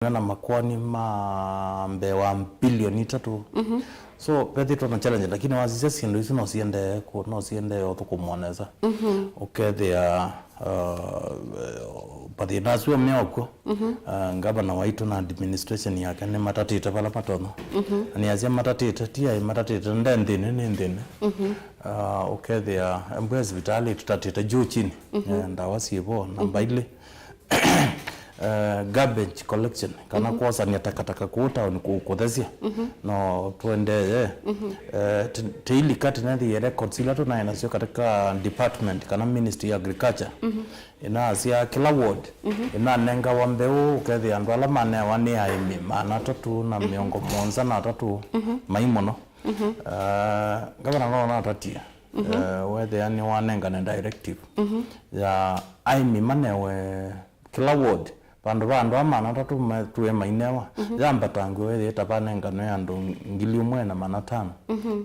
na makwani mbewa bilioni 3 so pete tuna challenge lakini wazise sindu isu no siende otukumwoneza okay they are pati naswe myoko ngabana WITU na administration yake ni matatita pala patono ani azia matatita tia matatita ndendene okay they are ambwezi vitali tutatita juu chini ndawasibo namba ile garbage collection kana kosa ni takataka kuuta ni kukodhezia no tuende teili kati na the records ila tuna inasio katika department kana ministry ya agriculture ina asia kila ward ina nenga wambeu ukethi andu ala mane wani aimi mana tatu na miongo monza na tatu maimono gavana na tatia whether yani wanenga na directive ya aimi manewe kila ward pandu amana tatu tuwe mainewa jamba tangu wewe tapane ngano ya ndo ngili umwe na manatano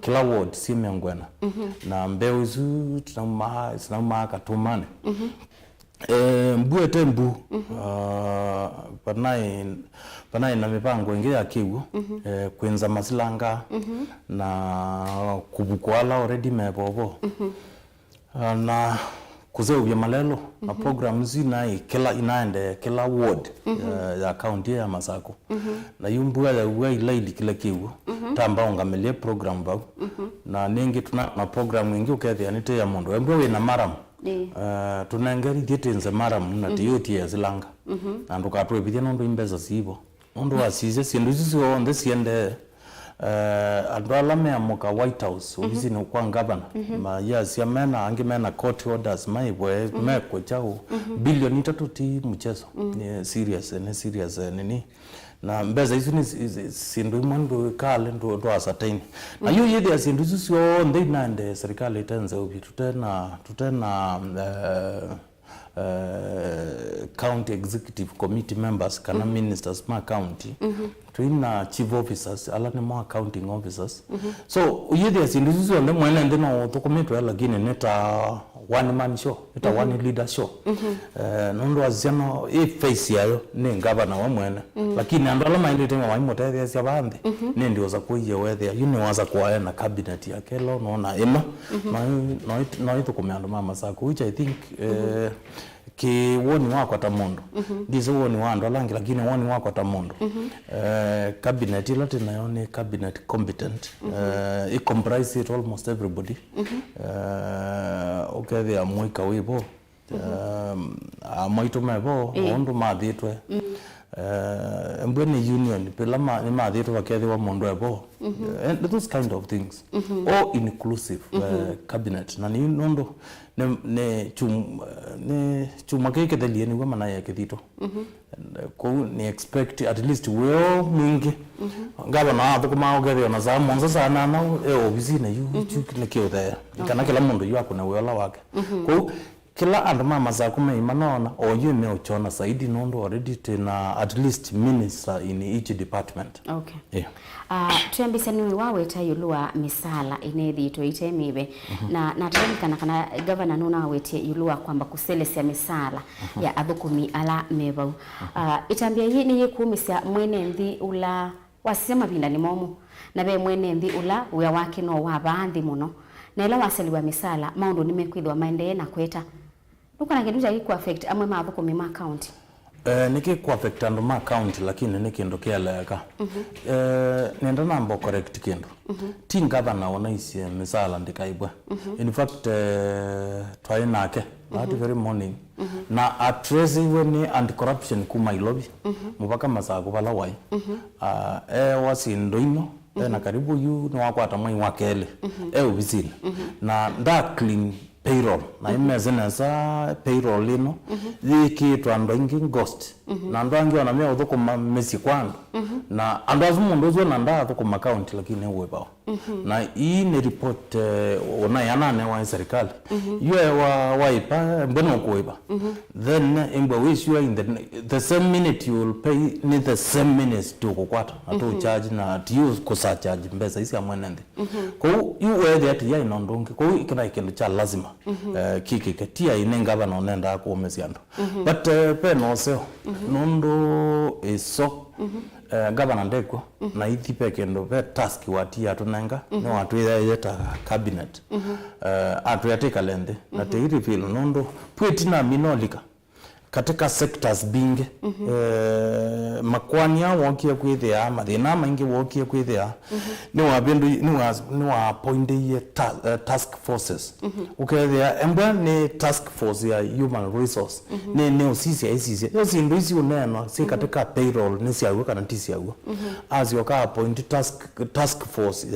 kila ward si mengwena na mbeu izu tunama katumane mbuete mbu panai na mipango ingi ya kiwu kwenza masilanga na kubukwala already mebobo na kuzeo vya malelo na program zina kila inaende kila ward ya county ya Masaku na yumbuwa ya uwe ilaili kila kiwu tamba ungamelie program bau na nengi tuna na program ingi ukethi anite ya mondo embewe na maram tunengeri dietenze maram na tiyoti ya zilanga na ndukatwe bidya nondo imbeza sibo nondo wasize sindu sisi onde siende andwala me amuka White House ofisi ni kwa ngabana ma yes ya mena angi mena court orders maibwe meko chao bilioni 3 ti mchezo ni serious nini na mbeza hizo ni sindu mwandu kale ndo asatini na hiyo yedi ya sindu sio ndai nande serikali itenze ubi tutena county executive committee members kana ministers ma county twina chief officers ala ni ma accounting officers so yedi asinduzo ndo mwene ndino tokometwa lakini neta one man show neta one leader show nondo aziano face yayo ni ngabana wa mwene lakini andala maindi tenga wa imote ya bande ni ndio za kuye wethe yuni waza kwa na cabinet yake lo naona ema no itukomendo mama sako which I think ki woni wako tamondo ndizo woni wando langi lakini woni wako tamondo cabinet ilate nayo ni cabinet competent it comprise it almost everybody okay they are mwika wibo amaito mebo ondo mathitwe mbweni union pelama ni mathitwe bakethi wa mondo ebo and those kind of things all inclusive cabinet na ni nondo ne chuma keke dalieni wa manaya kithito ko ni expect at least we mingi ngaba na ato kuma ogere na za monza sana na ofisi na yu ne kiothe kana kila mundu yu akuna wela wake ko kila andu mama za kuma imanona o yu me ochona saidi nondo already tena at least minister in each department okay yeah tuambise ni wawe tayulua misala inethi to itemibe na tani kana governor nona wete yulua kwamba kuselesya misala ya athukumi ala mebau itambia yi ni yikumisia mwene nthi ula wasema binda ni momu na be mwene nthi ula uya wake no wa bandi muno na ila waseliwa misala maundu nimekwithwa maendeeo na kweta ukana kindu cha ku affect amwe mathukumi ma county niki ku affect andu ma county lakini niki ndo kialeka nenda nambo correct kindu tin governor ona isi misala ndikaibwa in fact twainake that very morning na address when anti corruption kuma ilobi mubaka Masaku bala wai wasi ndoino na karibu yu ni wakwata mwai wakele ubizini na nda clean payroll na imezena sa payroll lino yiki twando ingi ghost na ndo angi ona me othuko mesi kwandu na ando azumundu zo na nda othuko account lakini uwe bao na hii ni report ona yana ne wa serikali yue wa ipa mbona kuiba then imbo wish you in the same minute you will pay ni the same minutes to kukwata atu charge na tiu kusa charge mbesa isi amwenende ko you were there ya inondonge ko ikina ikindu cha lazima kiki katia inengaba no nenda ko mesiando but pe no se nondo is so Governor ndeko na ithipe kendo be task wati atunenga no watu yeta cabinet atu yateka lende na teiri feel nondo pwetina minolika katika sectors binge makwania wokia kwithia mathina maingi wokia kwithia ni wabendu ni wa appointed task forces ukethia embwa ni task force ya human resource ni osisi isisi yo sindu isi uneno si katika payroll ni siago kana tisiago azio ka appointed task force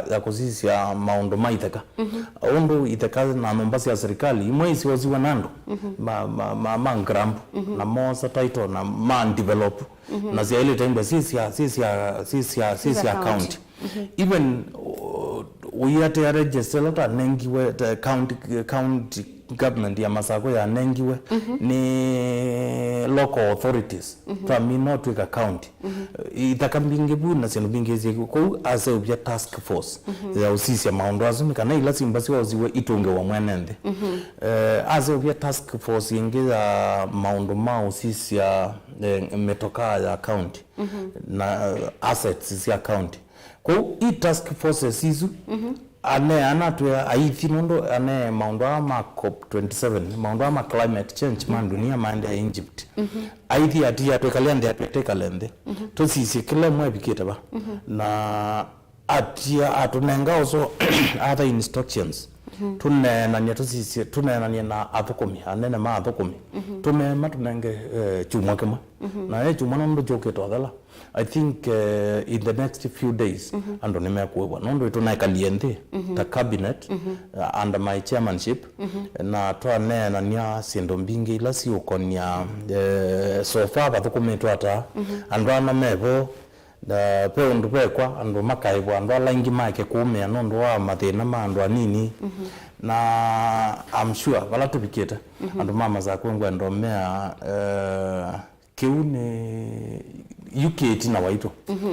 ya kusisia maondo maitheka ondo itheka na nombasi ya serikali imwe isi waziwa nando mangram na mosa title na man develop na zia ile time sisi account even we are to register lot nengiwe county government ya Masaku ya nengiwe ni local authorities from not to county itakambinge bu na sino bingezi ko as a task force ya usisi ya maondo azumi kana ila simbasi waziwe itonge wa mwenende as a task force ingiza maondo ma usisi ya metoka ya county na assets ya county ko i task forces izu ane anatwe aithi nondo ane maondo ama COP27 maondo ama climate change mandunia maende ya Egypt aithi ati atwekalende atwekalende to sisi kila mwe biketa ba na atia atunenga also other instructions tunenanya to sisi tunenanya na athokomi anene ma athokomi tume matunenge chumwa kema na chumwa nondo joketo adala I think in the next few days ando nimekuwa nondo tunaikaliende the cabinet under my chairmanship na twane na nya sindo mbingi ila si ukonya so far bathukumitwa ata ando ana mevo da pe ndu kwa ando makaibwa ando laingi make kumea nondo wa mathina mando anini na I'm sure wala tubiketa ando mama za kwengwa ndo mea kiune UK tina WITU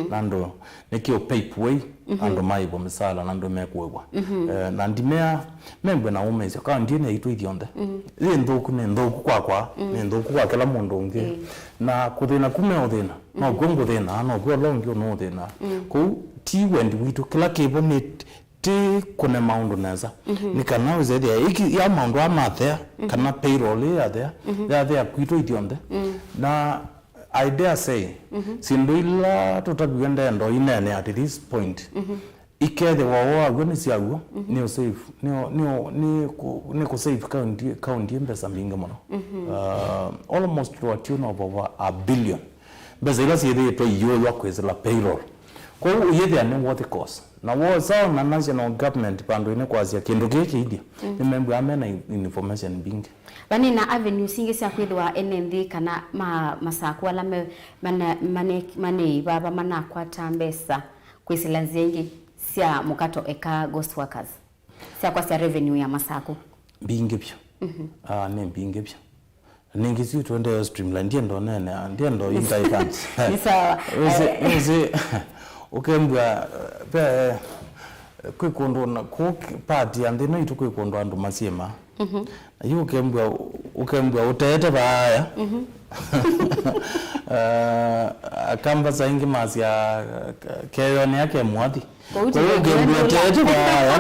nando nekio pipeway ando maibo misala nando mekuwa na ndimea membwe na umeze ka ndine itu ithionde ndoku ne ndoku kwa ne ndoku kwa kila mundu ungi na kuthina kume uthina no gongo thina no go longi no thina ku ti wendi WITU kila kibo ni ti kune maundu neza nikana uzede iki ya maundu amathea kana payroll ya there kwito ithionde na I dare say sinduila tutabiwende ndo inene at this point ikethe wawa gwenisi yaguo ni save ni ku save county mbesa mbinga muno almost to a tune of over $1 billion mbesa ila siye to yo kwezela payroll ko uyethe ane what the cost na was na national government pando ine kwazia kindu giki idia ni membu amena information bingi bani na avenue singe cia kwithwa NND kana Masaku ala mane baba manakwata mbesa kwisila nzengi cia mukato eka ghost workers cia kwa cia revenue ya Masaku bingi pia ne bingi pia ningi si tuende streamline ndiendo nene ndiendo indifference ni sawa uzi ukembwa pe kwikondo na ku party ande no itu kwikondo andu masiema ayo ukembwa utete baya akamba saingi masia keyo ne yake mwati kwa ukembwa utete baya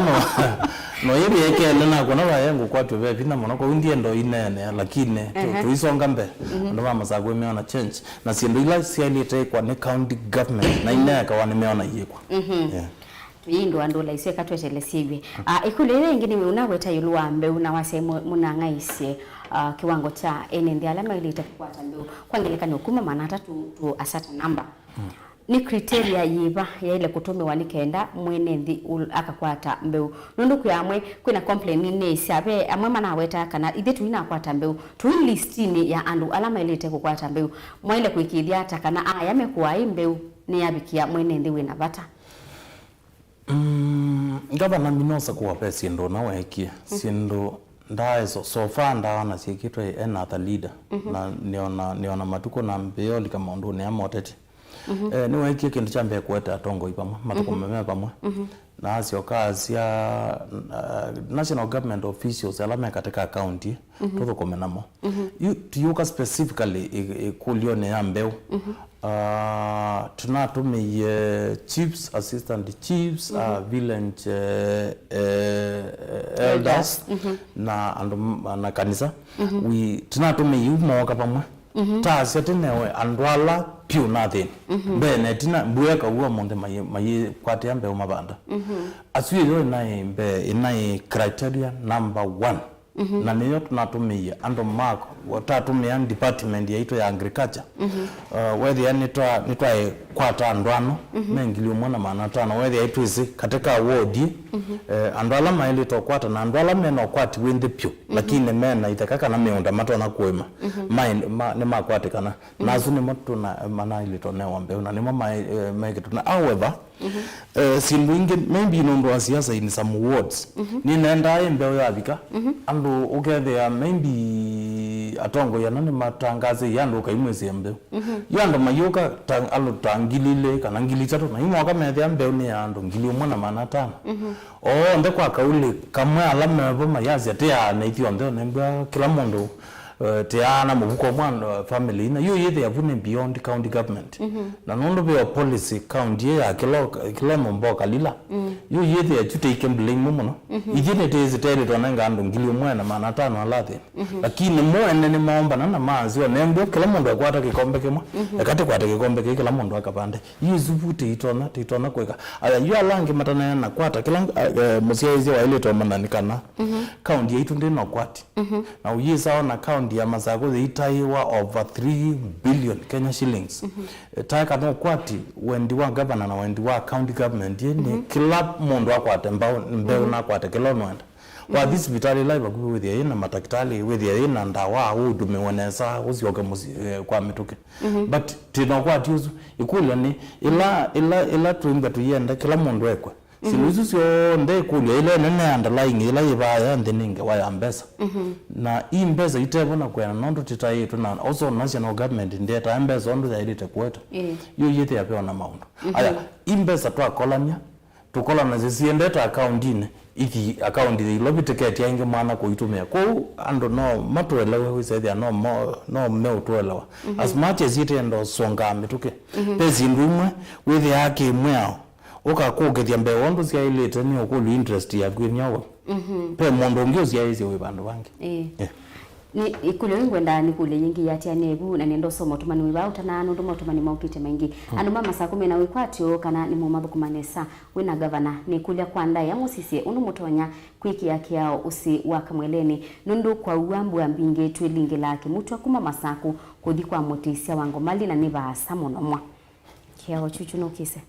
no yebe yake lena kona baya ngukwatwe be bina mono ko ndiendo inene lakini tuisonga mbe ndo mama Masaku imeona change na siendo ila sialite kwa ne county government na ineka wanemeona yekwa yindo andola ise katwetele siwe ikulele ngini unaweta yulwa mbe unawase munangaise kiwango cha NND alama ile itakwata mbe kwangelekana hukuma manata tu asata namba ni criteria yiba ya ile kutume wanikenda mwenendi akakwata mbeu nundu kuyamwe kwina complain ni isabe amwe manaweta kana ide tuina kwata mbeu tu listini ya andu alama ile itakwata mbeu mwele kuikithia hata kana yamekuwa mbeu ni yabikia mwenendi wina bata ngaba minosa kuwa pesi ndo na weki sindo ndaezo so far ndaona sikitwe another leader na niona matuko na mbeo kama ndo ne amotete ni weki kintu chambe kweta atongo ipamwe matuko meme pamwe na asio kazi ya national government officials alama katika county toto komenamo you specifically kulione ambeo tunatumia chiefs, assistant chiefs, village elders na kanisa. Tunatumia umoka pamwe. Taasya tinewe andwala piu nothing. Bene tina mbueka uwa monde mayi kwati ambe umabanda. Asui yo inai criteria number 1. Na niyo tunatumia ando mark watatumia department ya ito ya agriculture. Whether ya nitwa kwata andwano mengili umona maana tano whether ya ito isi katika ward andwala maili to kwata na andwala meno kwati wende pyo lakini mena itakaka na meonda mato na kuema ni makwati kana nazu ni moto na mana ili to newa mbeo na nimo maeketu na however sindu inge maybe inondo wa siasa in some wards ni nenda mbeo ya vika ando ukethea maybe atongo ya nani matangaze yando kaimwezi mbeo yando mayoka alo tangilile kana ngilitatu na imo akamethea mbeo ni yando ngili umona maana tano nde kwa kauli kamwe alama boma yazi atia na ithio ndo nembwa kila mundu teana mubuko mwana family na yo yethe yavune beyond county government na nondo be policy county ya kilo mboka lila yo yethe yachute ikemblame muno ijine tezi tele tonanga ando ngili mwana maana tano alathe lakini mwene ni maomba na mazi wa nembo kila mundu akwata kikombe kimwe yakati kwata kikombe kila mundu akapande yizuvute itona kweka aya yo alange matana na kwata kila musiaizi wa ile tomandanikana county yetu ndino kwati na uyisa na county ya MASAKU itaiwa over 3 billion Kenya shillings. Taika no kwati wendi wa governor na wendi wa county government ni kila mundu akwate mbeo na kwate kila nwenda. Wa this vitali live akubi with ya matakitali with ya na ndawa udume wanesa uzioga kwa mituke. But tino kwati uzu ikula ni ila tuimba tuyenda kila mundu ekwe. Sinusu sio nde kule ile nene underlying ile ibaya ndeninge wa mbesa na hii mbesa itebona kwa nondo titai tuna also national government ndeta mbesa ondo ya ilite kwetu yo yete yapewa na maundu aya mbesa twa kolania tukolana zisiendeta account ine iki account ile biteketi yange mwana kuitumia kwa ando no matuelewe wizedi no meutuelewa as much as it endo songa mituke pezi ndumwe with yake mwao oka kugethia mbe wondo cia ilete ni okulu interest ya gwinyawo pe mondo ngio cia izi we bandu bangi ni ikule ngwenda ni kule nyingi yatia nebu na nendo somo tumani we bauta na ndo motumani maukite maingi ando mama MASAKU na we kwatio kana ni mu mabuku manesa we na governor ni kulia kwanda ya musisi unu mutonya kwiki yake yao usi wakamweleni nundu kwa uambu ya mbinge twelinge lake mutu akuma MASAKU kodi kwa motisia wango mali na niva samono mwa kiao chuchu no kise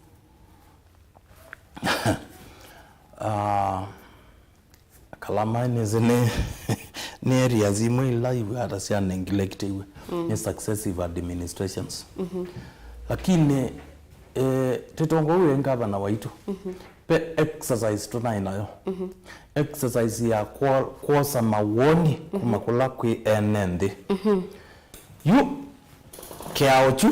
kalama nezene ni area zimwe live hata sia nengilectiwe ni successive administrations lakini tetongo uwe ngavana waitu pe exercise tunainayo exercise ya kuosa mawoni kumakula kwi enende yu kiaochu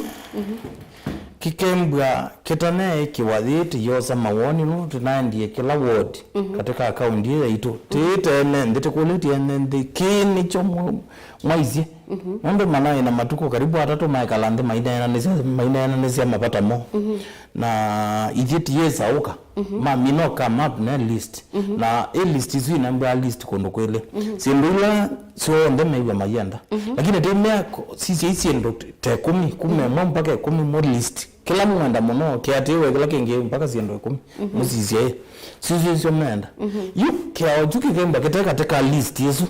kikembwa kitane kiwadhiti yosa mawoni no tunaendie kila ward katika account yetu tete nende tukuliti nende kini chomo mwaizi ndo maana ina matuko karibu atatu maikalande maina nese mapata mo na ijeti yesa uka mamino come up na list na list isu inamba list kondo kwele sindula so ndeme iwe mayenda lakini temea sisi isi ndo te 10 mpaka 10 mo list kila mwanda mono kiatewe kila kenge mpaka siendo 10 musizie sisi menda you kia juki kemba katika list yesu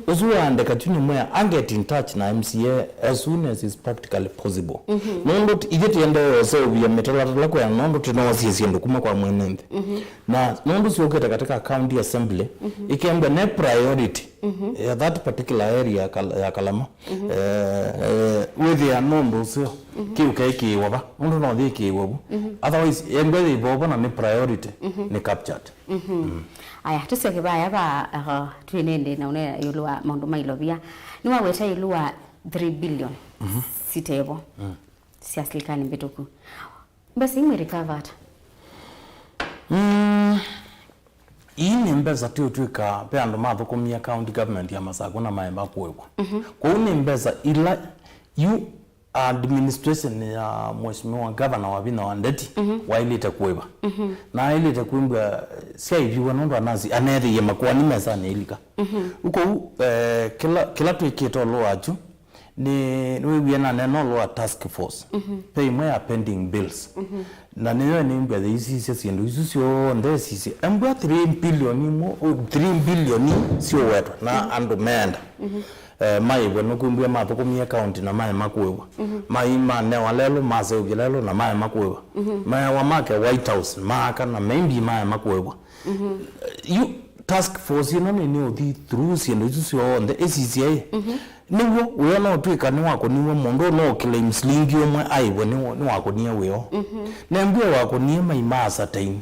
uzuande katuni moya and get in touch na MCA as soon as is practically possible nondo igeti endo so vya metala lako ya nondo tunawazi siendo kuma kwa mwenende na nondo sio katika county assembly ikemba ne priority that particular area ya Kalama with the nondo sio kiukeki waba nondo no dhiki wabu otherwise yengwe ibobo na ni priority ni captured aya tuseke baya ba twinende na une yulwa mondo mailobia ni waweta yulwa 3 billion sitebo siaslikani mbituku basi ime recovered ini mbeza tuika pe ando mathukumia county government ya MASAKU na maemba kwekwa kwa uni mbeza ila you administration ya mheshimiwa governor wa Bina Wandeti wailite kuiba na ilite kuimba sia hivi wanondo anazi anere ya makwani meza ne ilika uko kila tuikito lo aju ni wiena neno lo task force pay my pending bills na niyo ni mbya hizi sisi ndo hizo sio ndo sisi ambwa 3 billion sio wetu na ando meenda mai bweno kumbia matoko mi account na mai makuewa mai mane walelo maze ugilelo na mai makuewa mai wa make White House maka na maybe mai makuewa you task force you know ni odi through si ndo hizo sio ndo SCCA niwo we no twika ni wako niwo mondo no claim slingi omwe aibo ni wako niye weo na mbwe wako niye mai masa time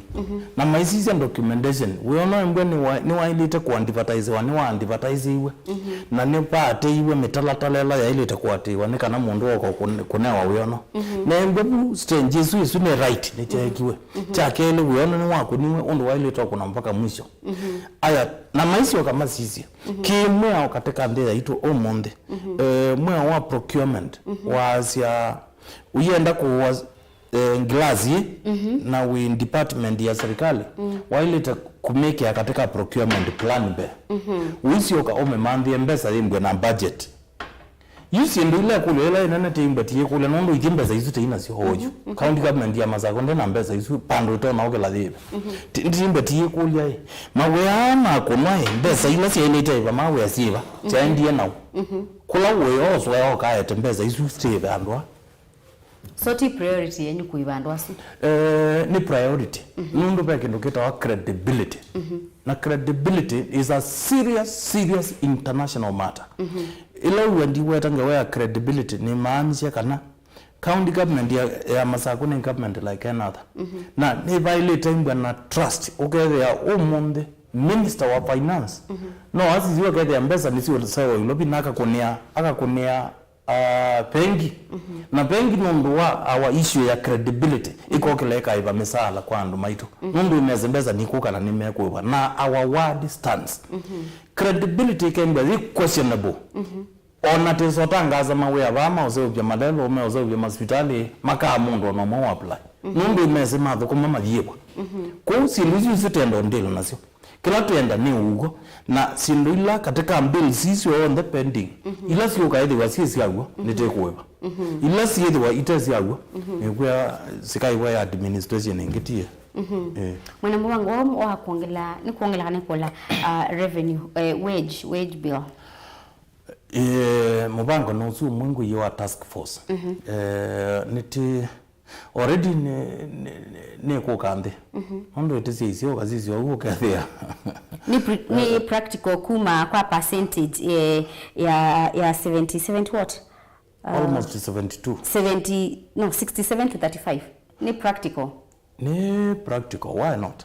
na maisisi documentation we no mbwe ni wa ilite ku advertise wa ni wa advertise iwe na ne pate iwe metalatalela ya ilite ku atiwa ni kana mondo wako kunewa we no na mbwe strange isu ni right ni chekiwe chakele we no ni wako niwe ondo wa ilite ku na mpaka mwisho aya na maisio kama sisi kimwe katika ndeza itu omonde mwe wa procurement was ya uyenda ku glazi na we department ya serikali waileta kumeke katika procurement plan be uisio ka ome mandhi mbesa yimbwe na budget yusi ndile kulela inana timba tie kule nondo ikimba izu teina si hoju county government ya Masako ndena mbesa izu pando to na ogela dhibe timba tie kule mawe ana kunwa mbesa ila si ene taiba mawe asiba cha ndie na kula we oso ya ka mbesa izu stebe andwa so ti priority yenyu kuibandwa si ni priority nundo peke ndoketa wa credibility na credibility is a serious international matter ila wendi wetanga wa credibility ni maanisha kana county government ya Masako ni government like another na ni violate na trust okay ya omonde minister wa finance no asiziwe kwa ya mbesa nisiwe sawa ilobi naka kunia pengi na pengi nondo wa our issue ya credibility iko keleka iba misala kwando maito nondo imezembeza nikuka na nimekuwa na our word stands credibility can be questionable ona tesotangaza mawe abama ozebya madelo ome ozebya hospitali maka mundu no mo apply nondo imezema thoko mama yebwa ko sinduzi sitendo ndilo nasio kila tuenda ni ugo na sinduila katika bill sisi on the pending ila sio kaidi wa sisi yago nitekuweba ila sio wa itasi yago nikuya sikaiwa ya administration ngitie mwana mwangu wa kuongela ni kuongela kana kola revenue wage bill mubango no su mungu yo task force niti already ne ko kande ondo itisi yo kazizi yo kathia ni practical kuma kwa percentage ya 70 what almost 67 to 35 ni practical why not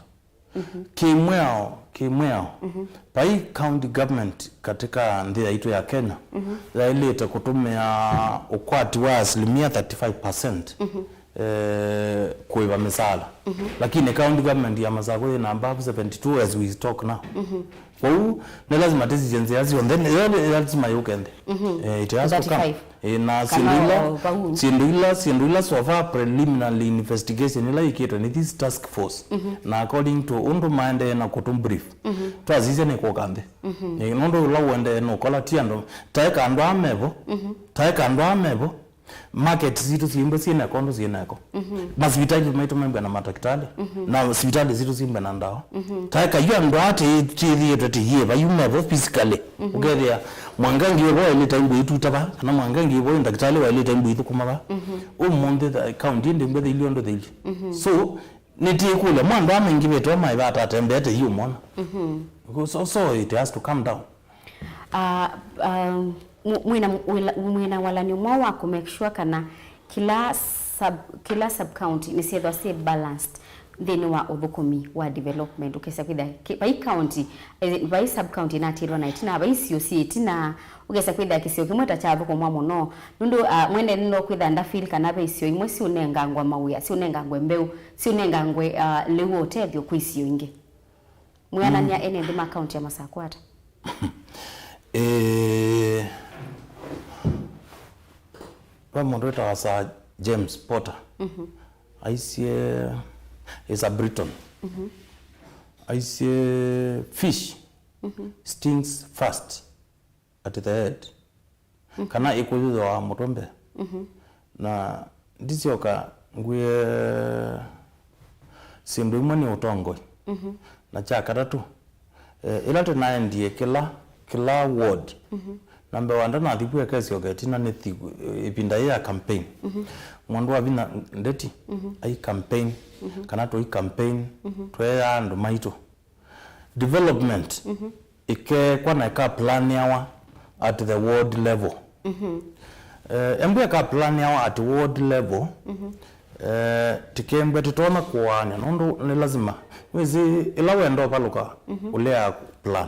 kimweo pai county government katika ndia itu ya Kenya ileta kutumia ukwati wa 35% kuiba misala lakini county government ya Masako ina above 72 as we talk now na lazima decisions yazi on then lazima yukende it has to come na sindula so far preliminary investigation ila ikito ni this task force na according to undu maende na kutum brief twazize ne kokande nondo lawende no kola tiando taeka ndo amebo market zitu simba sina kondo zinako masibitali maito membe na matakitali na hospitali zitu simba na ndao taeka yo ndo ate chiri yote hiye ba yumevo physically ugeria mwangangi yebo ile time yitu taba na mwangangi yebo ndakitali wa ile time yitu kumaba umonde the account inde mbede ile ndo dili so nitie kule mwanda amengibe to mai bata tembete hiyo mona so it has to come down mwina wala ni mwa wako make sure kana kila sub county ni siedwa si balanced then wa othukumi wa development ukesa kwida by county by sub county na tiro na itina by COC na ukesa kwida kisio kimwe tachavu kwa mwamo no nundu mwende nino kwida nda feel kana be isio imwe si unengangwa mawuya si unengangwe mbeu si unengangwe lewo hotel yo kwisio inge mwana nya ene ndima county ya Masako ata mundu witwa James Potter aisie is a Briton aisie fish stings fast at the head kana ikuyuzo wa mutombe na ndisioka nguye sindu imwe ni Utongoi na cha katatu ila tunaendie kila ward number 1 na thipu ya kesi ogetina ni ipinda ya campaign mwandu abina ndeti ai campaign kana to campaign twe andu maito development ike kwa na ka plan yawa at the ward level embe ka plan yawa at ward level tikembe tutona kuanya nondo ni lazima wezi ila wendo paluka ulea plan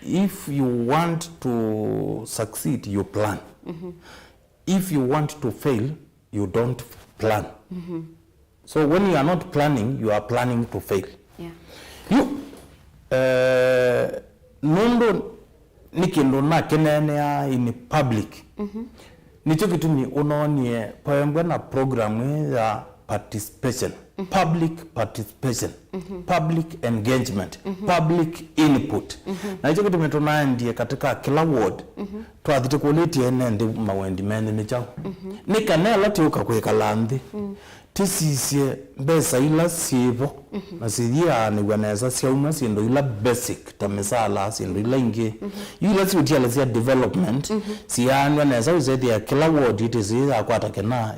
if you want to succeed you plan if you want to fail you don't plan so when you are not planning you are planning to fail you nondo nikindo na kenene in public nicho kitumi unonie payambwa na program ya participation public participation public engagement public input na hicho kitu metona ndiye katika kila ward twathite quality ene mawendi mene ni chao nikanela tiuka kwekala nthi tisisie mbesa ila sivo na sidia ni wanaweza siauma sindo ila basic tamisala sindo ila ingi ila siutia sia development sianwa naweza uzedia kila ward itisi akwata kena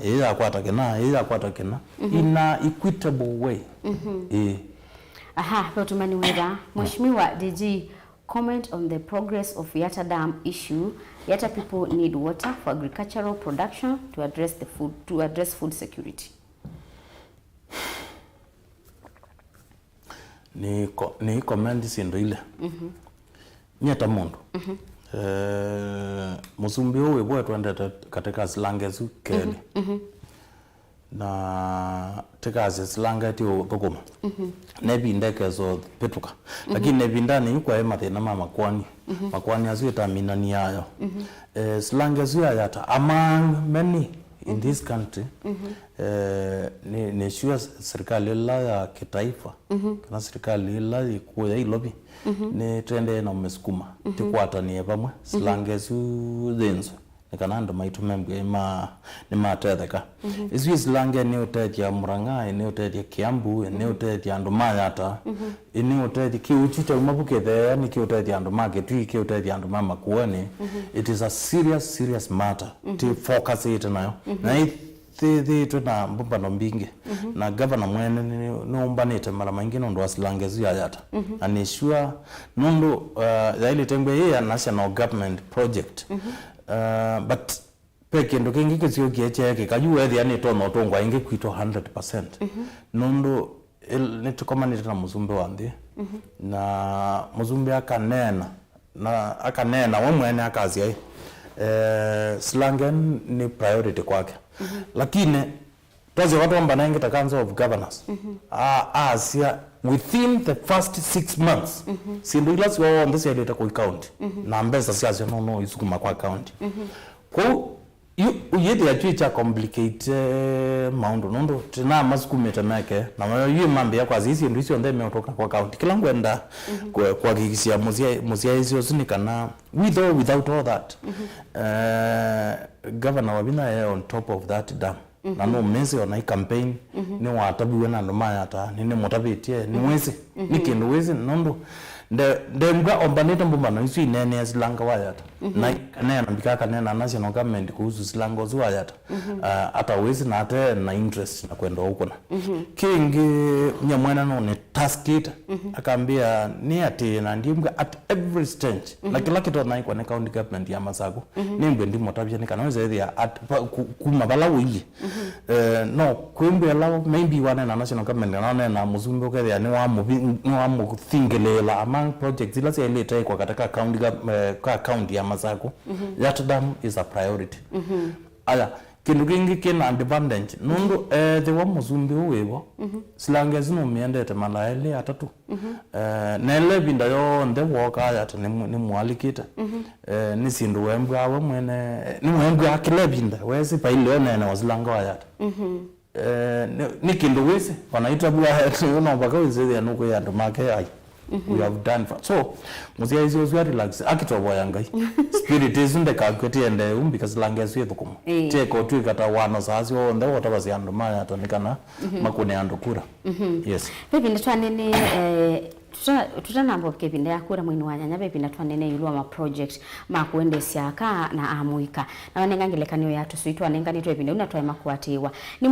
ina equitable way Rotumani Weda Mheshimiwa DG comment on the progress of Yatta Dam issue. Yatta people need water for agricultural production to address food security. Ni comment sindo ile nyata mundu musumbi owe bwa twende katika slangezu keli na tekaze slanga ti thukuma nebi ndekezo petuka lakini nebi ndani kwa emathina makwani azuita minani yayo slangezu Yatta among many in this country ni sure serikali la ya kitaifa kana serikali la ikuya ilobi ni trende na umesukuma tikwatanie pamwe slangezu zenzo kana ndo maitumembwe ni matetheka isu slange ni utetia Murang'a ni utetia Kiambu ni utetia andu Yatta ni utetia kiuchite umabukethe ni kiutetia andu Kitui kiutetia andu Makueni it is a serious matter to focus it nayo na the tuna mbona mbingi na governor mwene no mbanete mara mangine ndo aslangezu Yatta and sure nondo ile tengwe ya national government project but peke ndo kingi kisio kiecheke kayuethi ani tono tongwa inge kwito 100% nondo nitukomanite na muzumbe wandi na muzumbe akanena wa mwene akazi ai slangen ni priority kwake lakini tozi watu ambana ingeta council of governors asia within the first 6 months sindu ila siwa ndesi ya data kwa county na mbesa siya no isukuma kwa county kwa uyedi ya chuicha complicate maundo nondo tina masukumeta meke na mayo mambe ya kwa zizi ndu isi onde meotoka kwa county kila ngwenda kwa kikisia muzia hizi osinikana with or without all that governor wabina on top of that dam na no mese ona campaign ni watabiwe na ndo Yatta ni motabitie ni wese ni kindu wese nondo de mga ombanita mbumana isu inene silanga wa Yatta na kanena mbikaka nena national government kuhusu silanga wa Yatta ata wese na ate na interest na kwenda huko na kingi nyamwana no ni task it akambia ni ati na ndimga at every stage na kila kitu na iko na county government ya Masaku ni mbendi motabia ni kana wese ya at kumabala wili no kwembe la maybe wana na national government na muzumbe kwa ni wa mu thingelela among projects ila se ile kwa katika county ya Masaku Yatta Dam is a priority aya kindu kingi kina independent nundu the wa muzumbi uwevo silange zino miendete malaele atatu nele binda yo nde woka ata ni mwalikita ni sindu wembwa we mwene ni mwembwa akile binda wezi pa ile nene wazilanga wayata ni kindu wese wanaita bwa uno baka weze ya nuko ya ndomake ai we have done for so muzia hizo zwa relax akitoboya yangai spirit izunde kakweti ende because lange zwe thukumu teko tu kata wano sazi o ndo watabazi ando maya atonikana makune ando kura yes bibi nditwanene tutanambo kebinde yakura mwini wanyanya bibi nditwanene yulwa ma project makuendesya ka na amuika na wanengangilekanyo yatu suitwa nengani tu binde unatwa makwatiwa ni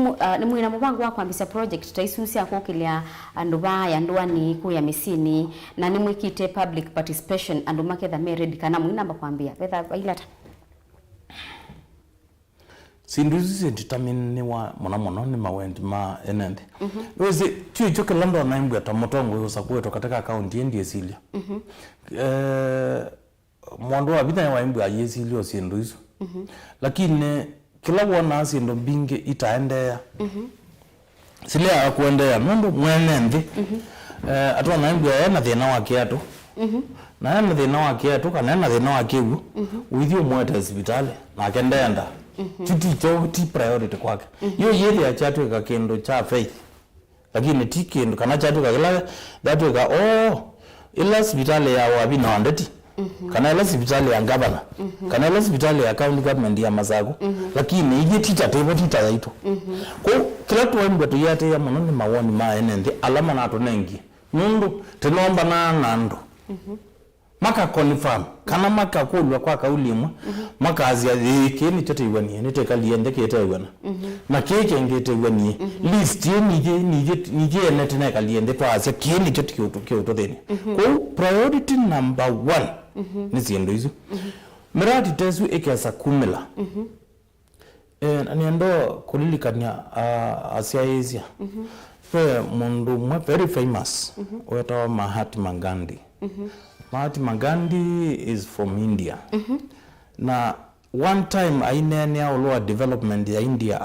mwina mubango wa kwambisa project taisusi akokilia anduba ya ndwani ku ya misini na ni mwikite public participation andu maketha mered kana mwina mbakwambia betha bailata sinduzi determine wa mona ni mawendi ma enende wezi chicho kelando na imbwa tamotongo yosa kweto katika account yendi esilia mwandu wa bidha wa imbwa yesilio sinduzi lakini kila wana sindo binge itaendea silia akuendea mundu mwenende atwa na imbwa na thina wake atu na na thina wake atu kana na thina wake u withio mwete hospitali na kendenda Chuti ti priority kwake. Yo yeye achatu ka kendo cha faith. Lakini ti kendo kana chatu ka kila datu ka ila hospitali ya wabi na ndeti. Kana ila hospitali ya ngabana. Kana ila hospitali ya county government ya Masaku. Lakini yeye tita tebo tita yaito. Ko kila tu wembe tu yate ya mononi mawoni ma enende alama na atonengi. Mundu tenomba na nando. Maka confirm kana maka kulwa kwa kaulimwa maka azia keni chote iwani ni teka liende kete iwana na keke ngete iwani list nije net na kaliende to azia keni chote kyoto deni ko priority number 1 ni ziendo hizo miradi tezu ekesa kumela aniendo kulilikania Asia Asia mundu mwa very famous weta Mahatma Gandhi Mahatma Gandhi is from India. Na one time ainenia ulwa development ya India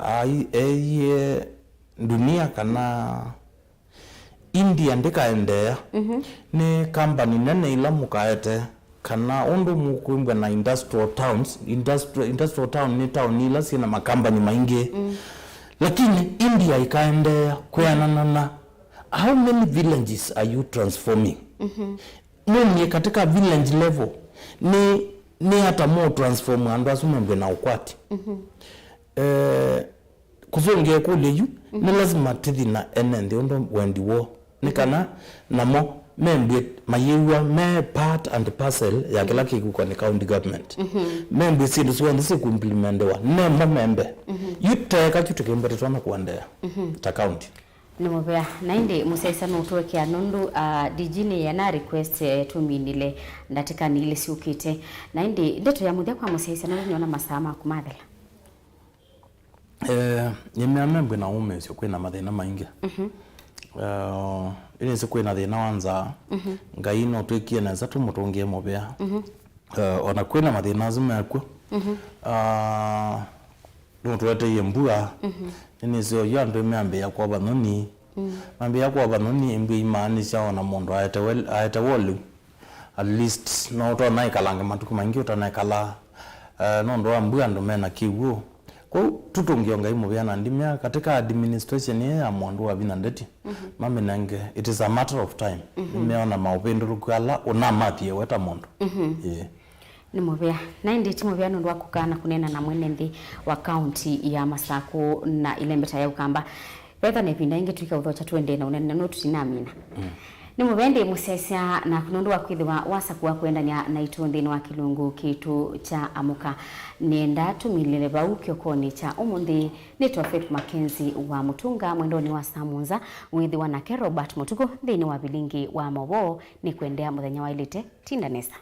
dunia kana India ndika endea ni company nene ila mukaete kana undu mukuimbwa na industrial towns industrial town ni town ila sina makambani maingi lakini India ikaendea kuyanana how many villages are you transforming mwenye katika village level ni hata more transform andu asumembe na ukwati kuzonge kule yu ni lazima tithi na enende ondo wendi wo nikana namo membe mayewa me part and parcel ya kila kiku kwa ni county government membe sindu suwendi si kuimplementewa nemba membe yuteka chutukembete twana kuandea ta county Nimobea nainde musaisa no tuweke anundu dijini yana request tuminile ndatika ni ile siukite nainde ndeto ya muthia kwa musaisa no niona masama kumathela nyemembe na ume sio kwina mathina maingi ile sio kwina thina wanza ngai no twikie na zatu mutungie mobea ona kwina mathina zuma yakwa ndo tuwete yembua ni sio yando membe ya kwa banoni mambe ya kwa banoni mbi imani cha na mondo ayete wolu at least no to na ikalange matuku mangi utana ikala no ndo ambua ndo mena kiwo ko tutungionga imo byana ndimya katika administration ya mondo wa binandeti mame nange it is a matter of time nimeona maupendo rukala una mathie weta mondo Nimobea nainde timobea ndo wakukana kunena na mwenendi wa county ya Masaku na ile mbeta ya ukamba betha nepinda inge tuika uthocha tuende na unene no tutinamina nimobende musesa na kunundu wa kwithwa wasaku wa kwenda na itundi wa kilungu kitu cha amuka nenda tumilile bau kyokoni cha umundi ni Tofet Mackenzie wa Mutunga mwendoni wa Samunza withi wa nake Robert Mutuko thini wa bilingi wa Mobo ni kuendea muthenya wa ilite tindanesa